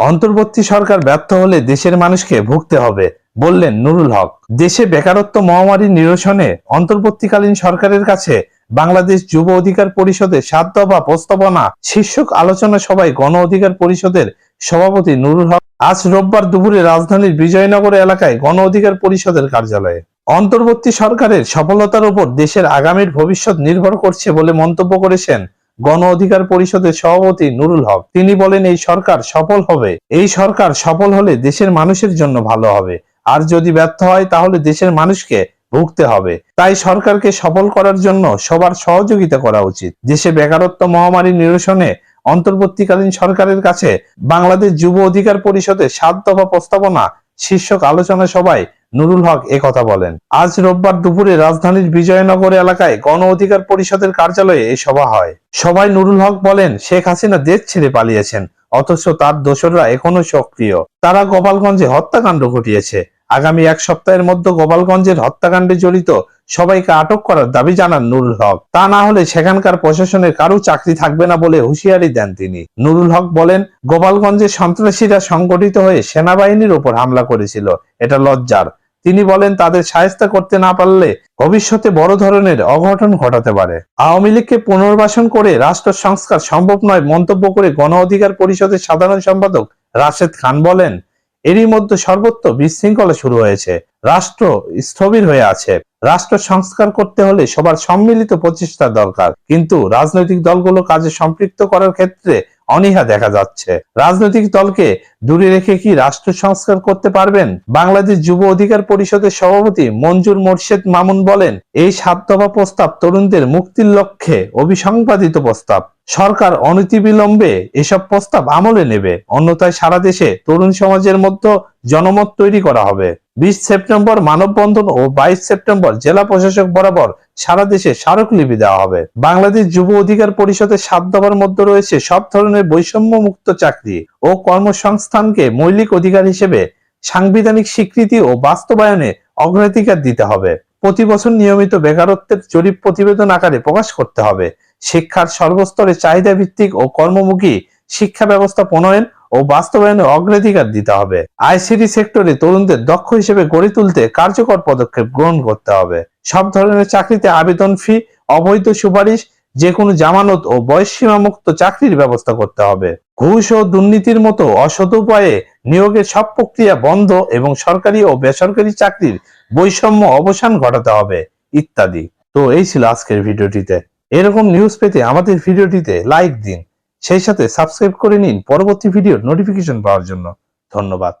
অন্তর্বর্তী সরকার ব্যর্থ হলে দেশের মানুষকে ভুগতে হবে, বললেন নুরুল হক। দেশে বেকারত্ব মহামারী নিরসনে অন্তর্বর্তীকালীন সরকারের কাছে বাংলাদেশ যুব অধিকার পরিষদের ৭ দফা প্রস্তাবনা শীর্ষক আলোচনা সভায় গণ অধিকার পরিষদের সভাপতি নুরুল হক আজ রোববার দুপুরে রাজধানীর বিজয়নগর এলাকায় গণ অধিকার পরিষদের কার্যালয়ে অন্তর্বর্তী সরকারের সফলতার উপর দেশের আগামীর ভবিষ্যৎ নির্ভর করছে বলে মন্তব্য করেছেন গণ অধিকার পরিষদের সভাপতি নুরুল হক। তিনি বলেন, এই সরকার সফল হলে দেশের মানুষের জন্য ভালো হবে, আর যদি ব্যর্থ হয় তাহলে দেশের মানুষকে ভুগতে হবে। তাই সরকারকে সফল করার জন্য সবার সহযোগিতা করা উচিত। দেশে বেকারত্ব মহামারী নিরসনে অন্তর্বর্তীকালীন সরকারের কাছে বাংলাদেশ যুব অধিকার পরিষদের ৭ দফা প্রস্তাবনা শীর্ষক আলোচনা সভায় নুরুল হক একথা বলেন। আজ রোববার দুপুরে রাজধানীর বিজয়নগর এলাকায় গণ অধিকার পরিষদের কার্যালয়ে এই সভা হয়। সভায় নুরুল হক বলেন, শেখ হাসিনা দেশ ছেড়ে পালিয়েছেন, অথচ তার দোসররা এখনো সক্রিয়। তারা গোপালগঞ্জে হত্যাকাণ্ড ঘটিয়েছে। আগামী ১ সপ্তাহের মধ্যে গোপালগঞ্জের হত্যাকাণ্ডে জড়িত সবাইকে আটক করার দাবি জানান নুরুল হক। তা না হলে সেখানকার প্রশাসনের কারো চাকরি থাকবে না বলে হুঁশিয়ারি দেন তিনি। নুরুল হক বলেন, গোপালগঞ্জের সন্ত্রাসীরা সংগঠিত হয়ে সেনাবাহিনীর উপর হামলা করেছিল, এটা লজ্জার। তিনি বলেন, তাদের শায়েস্তা করতে না পারলে ভবিষ্যতে বড় ধরনের অঘটন ঘটাতে পারে। আওয়ামী লীগকে পুনর্বাসন করে রাষ্ট্র সংস্কার সম্ভব নয় মন্তব্য করে গণ অধিকার পরিষদের সাধারণ সম্পাদক রাশেদ খান বলেন, এরই মধ্যে সর্বত্র বিশৃঙ্খলা শুরু হয়েছে, রাষ্ট্র স্থবির হয়ে আছে। রাষ্ট্র সংস্কার করতে হলে সবার সম্মিলিত প্রচেষ্টা দরকার, কিন্তু রাজনৈতিক দলগুলো কাজে সম্পৃক্ত করার ক্ষেত্রে অনীহা দেখা যাচ্ছে। রাজনৈতিক দলকে দূরে রেখে কি রাষ্ট্র সংস্কার করতে পারবেন? বাংলাদেশ যুব অধিকার পরিষদের সভাপতি মঞ্জুর মোর্শেদ মামুন বলেন, এই ৭ দফা প্রস্তাব তরুণদের মুক্তির লক্ষ্যে অবিসংবাদিত প্রস্তাব। সরকার অনতিবিলম্বে এসব প্রস্তাব আমলে নেবে, অন্যথায় সারা দেশে তরুণ সমাজের মধ্যে জনমত তৈরি করা হবে। ২০ সেপ্টেম্বর মানববন্ধন ও ২২ সেপ্টেম্বর জেলা প্রশাসক বরাবর সারা দেশে স্মারকলিপি দেওয়া হবে। বাংলাদেশ যুব অধিকার পরিষদের ৭ দফার মধ্যে রয়েছে সব ধরনের বৈষম্য মুক্ত চাকরি ও কর্মসংস্থানকে মৌলিক অধিকার হিসেবে সাংবিধানিক স্বীকৃতি ও বাস্তবায়নে অগ্রাধিকার দিতে হবে। প্রতি বছর নিয়মিত বেকারত্বের জরিপ প্রতিবেদন আকারে প্রকাশ করতে হবে। শিক্ষার সর্বস্তরে চাহিদা ভিত্তিক ও কর্মমুখী শিক্ষা ব্যবস্থা প্রণয়ন ও বাস্তবায়নে অগ্রাধিকার দিতে হবে। আইসিটি সেক্টরে তরুণদের দক্ষ হিসেবে গড়ে তুলতে কার্যকর পদক্ষেপ গ্রহণ করতে হবে। সব ধরনের চাকরিতে আবেদন ফি, অবৈধ সুপারিশ, যে কোনো জামানত ও বয়সসীমা মুক্ত চাকরির ব্যবস্থা করতে হবে। ঘুষ ও দুর্নীতির মতো অসৎ উপায়ে নিয়োগের সব প্রক্রিয়া বন্ধ এবং সরকারি ও বেসরকারি চাকরির বৈষম্য অবসান ঘটাতে হবে ইত্যাদি। তো এই ছিল আজকের ভিডিওটিতে। এরকম নিউজ পেতে আমাদের ভিডিওটিতে লাইক দিন, সেই সাথে সাবস্ক্রাইব করে নিন পরবর্তী ভিডিওর নোটিফিকেশন পাওয়ার জন্য। ধন্যবাদ।